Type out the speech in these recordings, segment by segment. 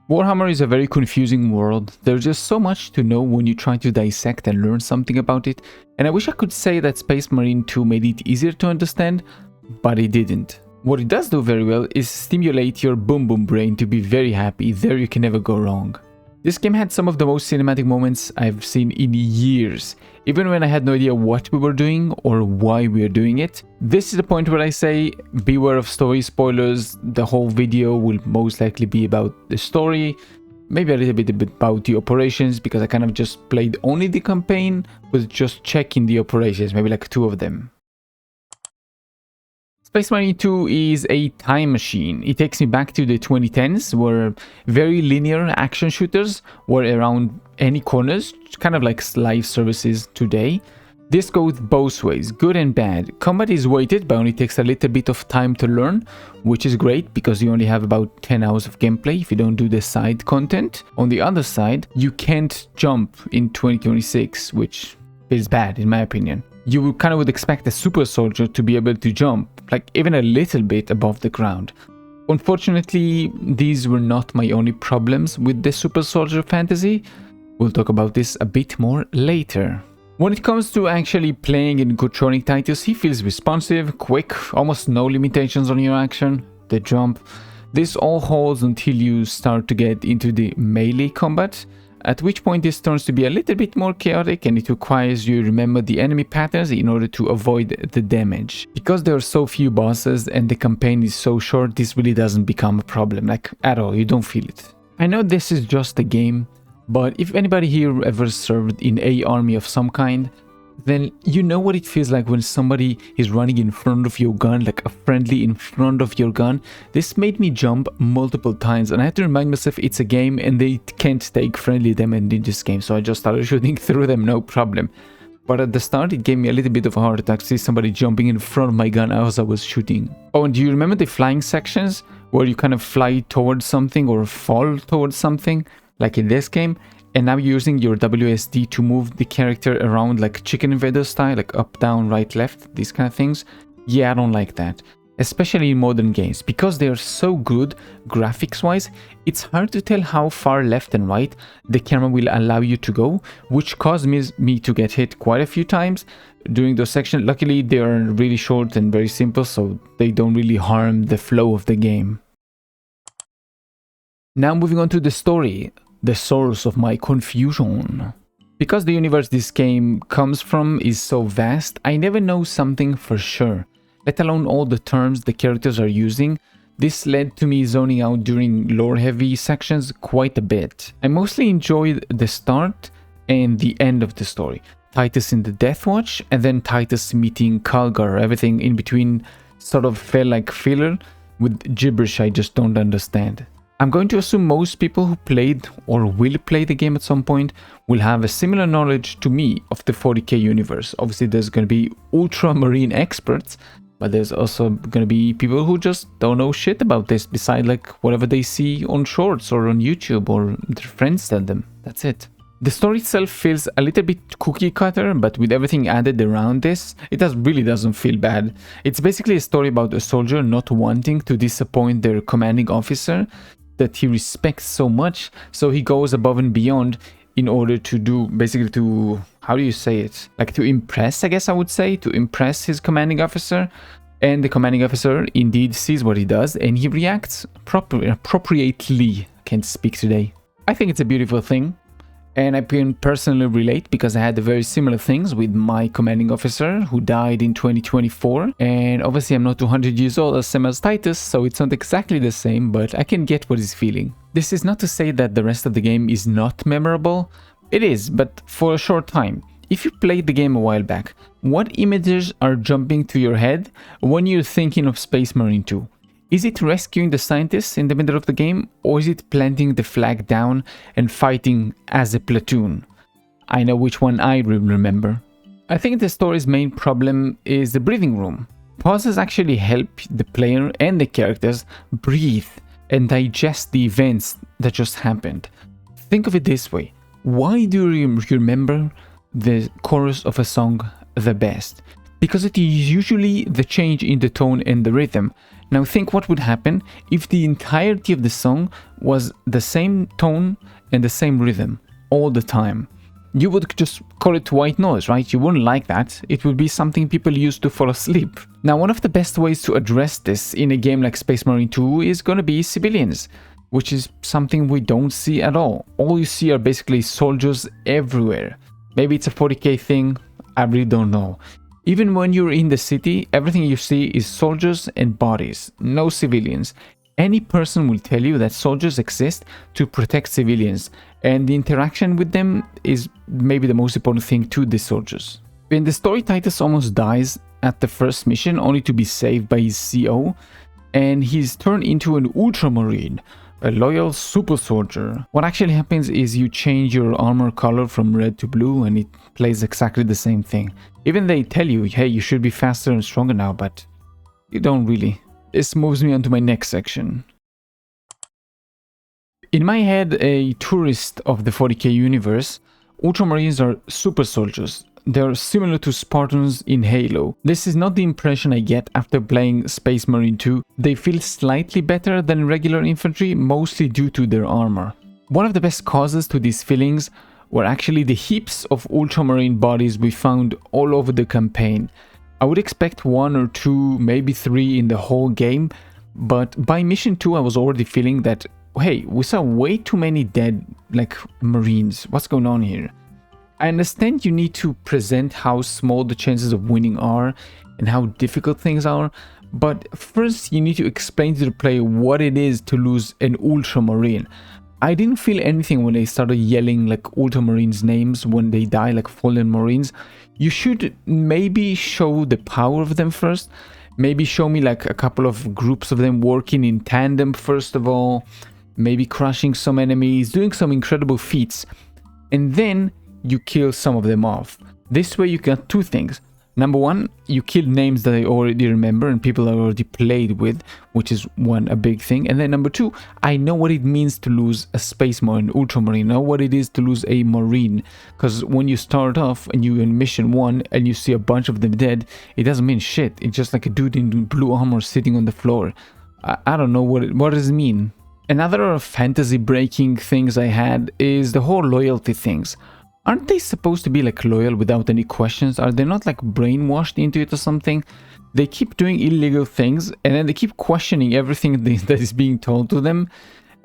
Warhammer is a very confusing world. There's just so much to know when you try to dissect and learn something about it, and I wish I could say that Space Marine 2 made it easier to understand, but it didn't. What it does do very well is stimulate your boom boom brain to be very happy. There you can never go wrong. This game had some of the most cinematic moments I've seen in years, even when I had no idea what we were doing or why we were doing it. This is the point where I say, beware of story spoilers. The whole video will most likely be about the story, maybe a little bit about the operations, because I kind of just played only the campaign, with just checking the operations, maybe like 2 of them. Space Marine 2 is a time machine. It takes me back to the 2010s, where very linear action shooters were around any corners, kind of like live services today. This goes both ways, good and bad. Combat is weighted, but only takes a little bit of time to learn, which is great because you only have about 10 hours of gameplay if you don't do the side content. On the other side, you can't jump in 2026, which is bad in my opinion. You kind of would expect a super soldier to be able to jump, like even a little bit above the ground. Unfortunately, these were not my only problems with the super soldier fantasy. We'll talk about this a bit more later. When it comes to actually playing in Gotronic Titus, he feels responsive, quick, almost no limitations on your action, the jump. This all holds until you start to get into the melee combat, at which point this turns to be a little bit more chaotic and it requires you to remember the enemy patterns in order to avoid the damage. Because there are so few bosses and the campaign is so short, this really doesn't become a problem, like at all, you don't feel it. I know this is just a game, but if anybody here ever served in a army of some kind, then you know what it feels like when somebody is running in front of your gun, like a friendly in front of your gun. This made me jump multiple times and I had to remind myself it's a game and they can't take friendly damage in this game, so I just started shooting through them, no problem. But at the start it gave me a little bit of a heart attack to see somebody jumping in front of my gun as I was shooting. Oh, and do you remember the flying sections where you kind of fly towards something or fall towards something, like in this game? And now you're using your WSD to move the character around like Chicken Invader style, like up, down, right, left, these kind of things. Yeah, I don't like that. Especially in modern games. Because they are so good graphics-wise, it's hard to tell how far left and right the camera will allow you to go, which caused me to get hit quite a few times during those sections. Luckily, they are really short and very simple, so they don't really harm the flow of the game. Now moving on to the story. The source of my confusion. Because the universe this game comes from is so vast, I never know something for sure, let alone all the terms the characters are using. This led to me zoning out during lore-heavy sections quite a bit. I mostly enjoyed the start and the end of the story. Titus in the Death Watch, and then Titus meeting Kalgar. Everything in between sort of felt like filler with gibberish I just don't understand. I'm going to assume most people who played or will play the game at some point will have a similar knowledge to me of the 40k universe. Obviously there's going to be ultramarine experts, but there's also going to be people who just don't know shit about this beside like whatever they see on shorts or on YouTube or their friends tell them. That's it. The story itself feels a little bit cookie cutter, but with everything added around this, it really doesn't feel bad. It's basically a story about a soldier not wanting to disappoint their commanding officer that he respects so much, so he goes above and beyond in order to do, basically to, how do you say it? Like to impress, I guess I would say, to impress his commanding officer. And the commanding officer indeed sees what he does and he reacts appropriately. Can't speak today. I think it's a beautiful thing. And I can personally relate because I had very similar things with my commanding officer who died in 2024. And obviously I'm not 200 years old as same as Titus, so it's not exactly the same, but I can get what he's feeling. This is not to say that the rest of the game is not memorable. It is, but for a short time. If you played the game a while back, what images are jumping to your head when you're thinking of Space Marine 2? Is it rescuing the scientists in the middle of the game, or is it planting the flag down and fighting as a platoon? I know which one I remember. I think the story's main problem is the breathing room. Pauses actually help the player and the characters breathe and digest the events that just happened. Think of it this way. Why do you remember the chorus of a song the best? Because it is usually the change in the tone and the rhythm, Now think what would happen if the entirety of the song was the same tone and the same rhythm all the time. You would just call it white noise, right? You wouldn't like that. It would be something people use to fall asleep. Now, one of the best ways to address this in a game like Space Marine 2 is gonna be civilians, which is something we don't see at all. All you see are basically soldiers everywhere. Maybe it's a 40k thing, I really don't know. Even when you're in the city, everything you see is soldiers and bodies, no civilians. Any person will tell you that soldiers exist to protect civilians, and the interaction with them is maybe the most important thing to the soldiers. And the story Titus almost dies at the first mission only to be saved by his CO, and he's turned into an ultramarine, a loyal super soldier. What actually happens is you change your armor color from red to blue and it plays exactly the same thing. Even they tell you, hey, you should be faster and stronger now, but you don't really. This moves me on to my next section. In my head, a tourist of the 40k universe, Ultramarines are super soldiers. They're similar to Spartans in Halo. This is not the impression I get after playing Space Marine 2. They feel slightly better than regular infantry, mostly due to their armor. One of the best causes to these feelings were actually the heaps of Ultramarine bodies we found all over the campaign. I would expect 1 or 2, maybe 3 in the whole game, but by mission 2 I was already feeling that, hey, we saw way too many dead, Marines. What's going on here? I understand you need to present how small the chances of winning are and how difficult things are, but first you need to explain to the player what it is to lose an Ultramarine. I didn't feel anything when they started yelling Ultramarines' names when they die, like fallen Marines. You should maybe show the power of them first. Maybe show me a couple of groups of them working in tandem first of all. Maybe crushing some enemies, doing some incredible feats. And then you kill some of them off. This way you got two things. Number one, you kill names that I already remember and people I already played with, which is a big thing. And then number two, I know what it means to lose a Space Marine, Ultramarine. I know what it is to lose a Marine. Because when you start off and you're in mission 1 and you see a bunch of them dead, it doesn't mean shit. It's just like a dude in blue armor sitting on the floor. I don't know what does it mean. Another fantasy breaking things I had is the whole loyalty things. Aren't they supposed to be loyal without any questions? Are they not brainwashed into it or something? They keep doing illegal things and then they keep questioning everything that is being told to them.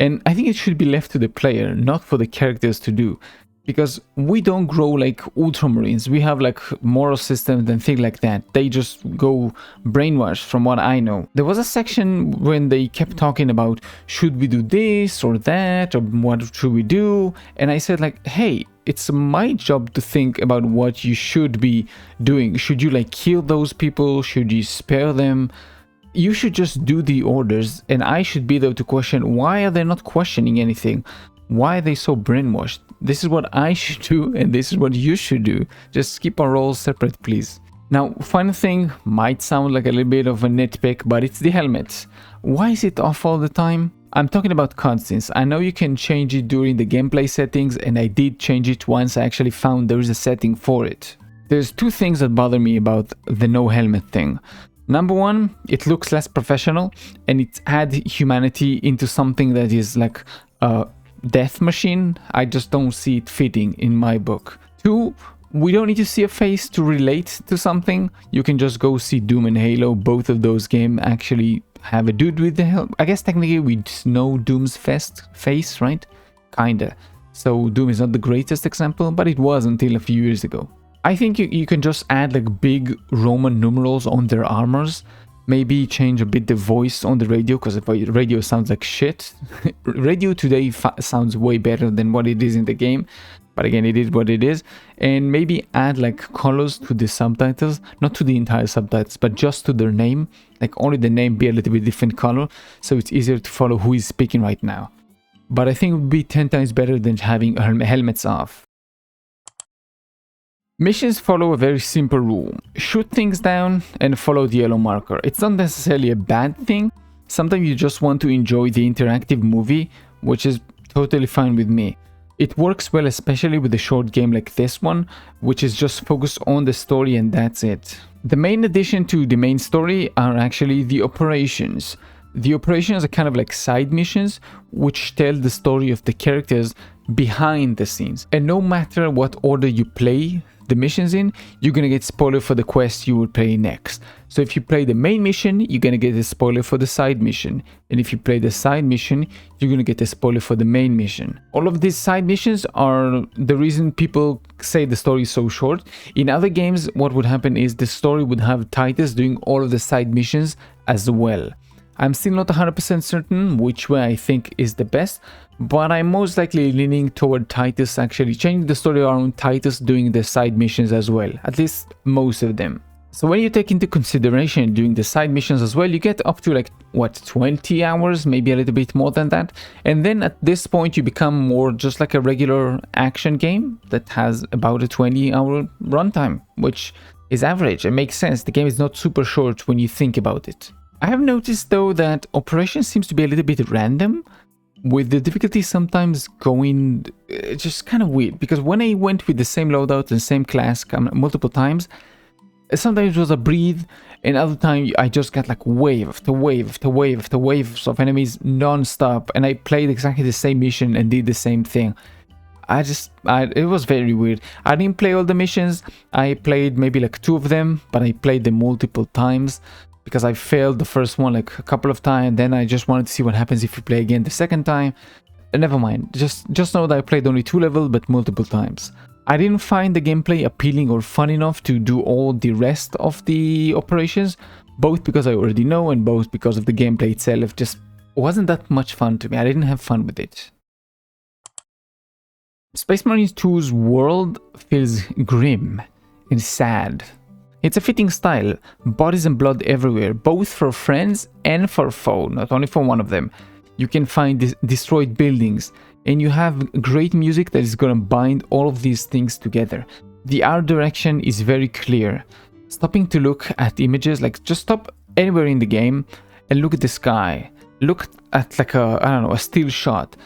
And I think it should be left to the player, not for the characters to do. Because we don't grow like Ultramarines. We have moral systems and things like that. They just go brainwashed from what I know. There was a section when they kept talking about should we do this or that or what should we do? And I said hey, it's my job to think about what you should be doing. Should you kill those people? Should you spare them? You should just do the orders and I should be there to question why are they not questioning anything? Why are they so brainwashed? This is what I should do and this is what you should do. Just keep our roles separate, please. Now, final thing might sound like a little bit of a nitpick, but it's the helmet. Why is it off all the time? I'm talking about cutscenes. I know you can change it during the gameplay settings and I did change it once I actually found there is a setting for it. There's two things that bother me about the no helmet thing. Number one, it looks less professional and it adds humanity into something that is a death machine. I just don't see it fitting in my book. Two, we don't need to see a face to relate to something. You can just go see Doom and Halo. Both of those games actually have a dude with the helmet. I guess technically we know Doom's face, right? Kinda. So Doom is not the greatest example, but it was until a few years ago. I think you can just add big Roman numerals on their armors. Maybe change a bit the voice on the radio, because the radio sounds like shit. Radio today sounds way better than what it is in the game. But again, it is what it is. And maybe add colors to the subtitles. Not to the entire subtitles, but just to their name. Only the name be a little bit different color. So it's easier to follow who is speaking right now. But I think it would be 10 times better than having helmets off. Missions follow a very simple rule. Shoot things down and follow the yellow marker. It's not necessarily a bad thing. Sometimes you just want to enjoy the interactive movie, which is totally fine with me. It works well, especially with a short game like this one, which is just focused on the story and that's it. The main addition to the main story are actually the operations. The operations are kind of like side missions, which tell the story of the characters behind the scenes. And no matter what order you play the missions in, you're gonna get spoiler for the quest you will play next. So if you play the main mission, you're gonna get a spoiler for the side mission. And if you play the side mission, you're gonna get a spoiler for the main mission. All of these side missions are the reason people say the story is so short. In other games, what would happen is the story would have Titus doing all of the side missions as well. I'm still not 100% certain which way I think is the best, but I'm most likely leaning toward Titus actually changing the story around Titus doing the side missions as well, at least most of them. So when you take into consideration doing the side missions as well, you get up to like, what, 20 hours, maybe a little bit more than that. And then at this point, you become more just like a regular action game that has about a 20-hour runtime, which is average. It makes sense. The game is not super short when you think about it. I have noticed though that Operation seems to be a little bit random, with the difficulty sometimes going just kind of weird, because when I went with the same loadout and same class multiple times, sometimes it was a breathe, and other time I just got like wave after wave after wave after waves of enemies non-stop, and I played exactly the same mission and did the same thing. It was very weird. I didn't play all the missions. I played maybe like 2 of them, but I played them multiple times because I failed the first one like a couple of times. Then I just wanted to see what happens if you play again the second time. Never mind. Just know that I played only 2 levels, but multiple times. I didn't find the gameplay appealing or fun enough to do all the rest of the operations, both because I already know and both because of the gameplay itself. Just wasn't that much fun to me. I didn't have fun with it. Space Marine 2's world feels grim and sad. It's a fitting style, bodies and blood everywhere, both for friends and for foe, not only for one of them. You can find destroyed buildings, and you have great music that is gonna bind all of these things together. The art direction is very clear. Stopping to look at images, like just stop anywhere in the game and look at the sky. Look at like a still shot.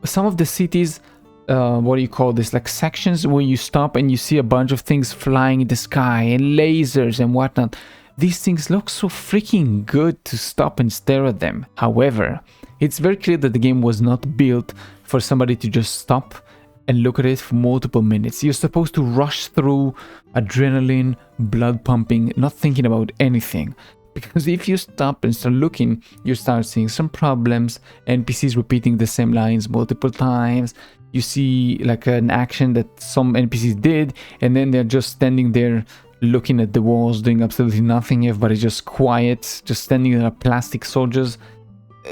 Some of the cities, what do you call this, like sections where you stop and you see a bunch of things flying in the sky and lasers and whatnot. These things look so freaking good to stop and stare at them. However, it's very clear that the game was not built for somebody to just stop and look at it for multiple minutes. You're supposed to rush through adrenaline, blood pumping, not thinking about anything. Because if you stop and start looking, you start seeing some problems, NPCs repeating the same lines multiple times. You see like an action that some NPCs did, and then they're just standing there looking at the walls, doing absolutely nothing. Everybody's just quiet, just standing there, plastic soldiers.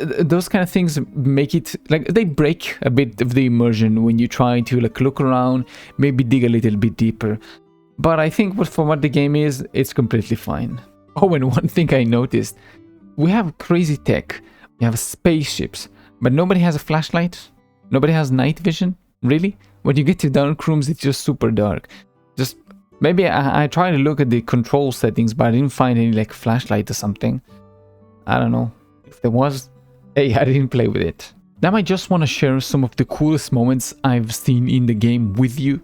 Those kind of things make it like they break a bit of the immersion when you try to like look around, maybe dig a little bit deeper. But I think for what the game is, it's completely fine. Oh, and one thing I noticed, we have crazy tech, we have spaceships, but nobody has a flashlight. Nobody has night vision? Really? When you get to dark rooms, it's just super dark. Just maybe I tried to look at the control settings, but I didn't find any like flashlight or something. I don't know. If there was, hey, I didn't play with it. Now I just want to share some of the coolest moments I've seen in the game with you.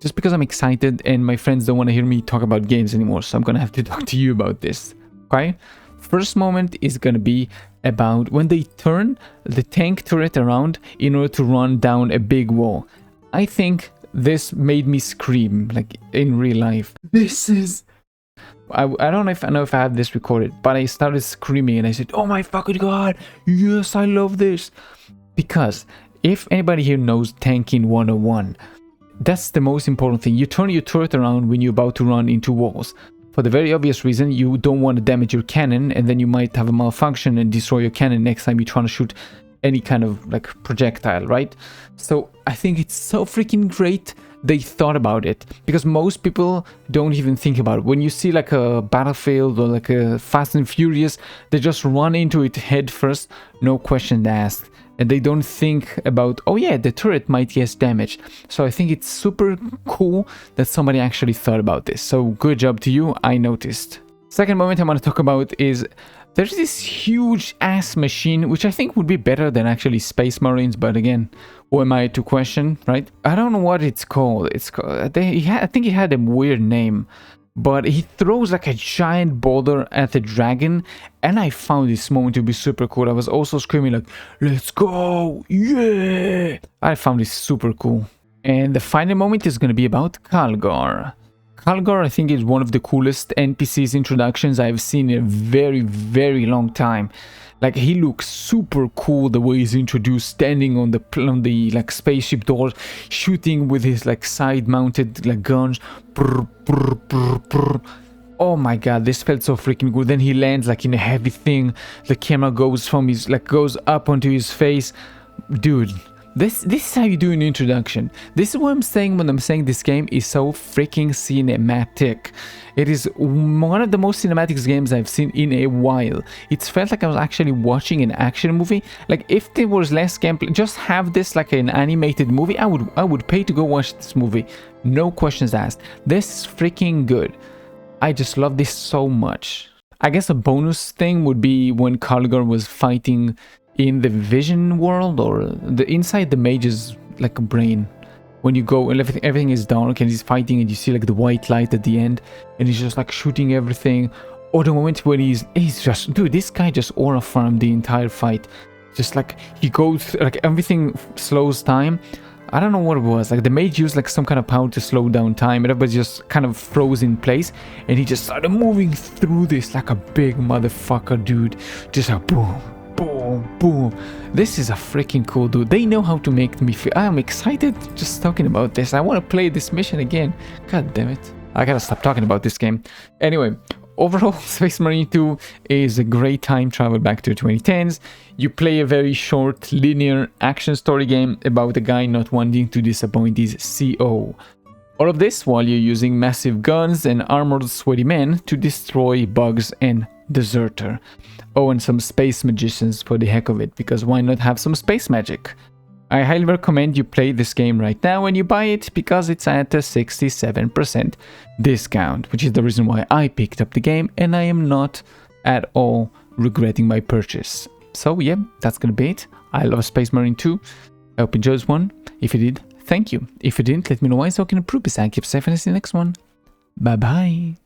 Just because I'm excited and my friends don't want to hear me talk about games anymore, so I'm gonna have to talk to you about this. Okay? First moment is gonna be about when they turn the tank turret around in order to run down a big wall. I think this made me scream, like in real life. This is... I don't know if I have this recorded, but I started screaming and I said, oh my fucking god, yes, I love this. Because if anybody here knows tanking 101, that's the most important thing. You turn your turret around when you're about to run into walls. For the very obvious reason, you don't want to damage your cannon, and then you might have a malfunction and destroy your cannon next time you're trying to shoot any kind of like projectile, right? So I think it's so freaking great they thought about it, because most people don't even think about it. When you see like a Battlefield or like a Fast and Furious, they just run into it head first, no question asked. And they don't think about, oh yeah, the turret might get damaged. So I think it's super cool that somebody actually thought about this. So good job to you, I noticed. Second moment I want to talk about is There's this huge ass machine, which I think would be better than actually Space Marines, but again, who am I to question, right? I don't know what it's called. It's called, I think it had a weird name, but he throws like a giant boulder at the dragon, and I found this moment to be super cool. I was also screaming like, let's go, yeah! I found this super cool. And the final moment is going to be about Kalgar. Kalgar, I think, is one of the coolest NPCs introductions I've seen in a very, very long time. Like, he looks super cool the way he's introduced, standing on the like spaceship doors, shooting with his like side-mounted like guns. Brr, brr, brr, brr. Oh my god, this felt so freaking good. Then he lands like in a heavy thing. The camera goes from his goes up onto his face, dude. This is how you do an introduction. This is what I'm saying when I'm saying this game is so freaking cinematic. It is one of the most cinematic games I've seen in a while. It felt like I was actually watching an action movie. Like, if there was less gameplay, just have this like an animated movie, I would pay to go watch this movie. No questions asked. This is freaking good. I just love this so much. I guess a bonus thing would be when Kalgar was fighting in the vision world, or the inside the mage's like a brain, when you go and everything is dark and he's fighting and you see like the white light at the end and he's just like shooting everything. Or the moment when he's just, dude, this guy just aura farmed the entire fight. Just like he goes like everything slows time. I don't know what it was, like the mage used like some kind of power to slow down time, and everybody just kind of froze in place and he just started moving through this like a big motherfucker, dude. Just like boom, boom, boom. This is a freaking cool dude. They know how to make me feel. I'm excited just talking about this. I want to play this mission again. God damn it. I gotta stop talking about this game. Anyway, overall, Space Marine 2 is a great time travel back to the 2010s. You play a very short, linear action story game about a guy not wanting to disappoint his CO. All of this while you're using massive guns and armored sweaty men to destroy bugs and deserter. Oh, and some space magicians for the heck of it, because why not have some space magic? I highly recommend you play this game right now and you buy it, because it's at a 67% discount, which is the reason why I picked up the game, and I am not at all regretting my purchase. So yeah, that's gonna be it. I love Space Marine 2. I hope you enjoyed this one. If you did, thank you. If you didn't, let me know why so I can improve this. I keep safe and see you in the next one. Bye bye.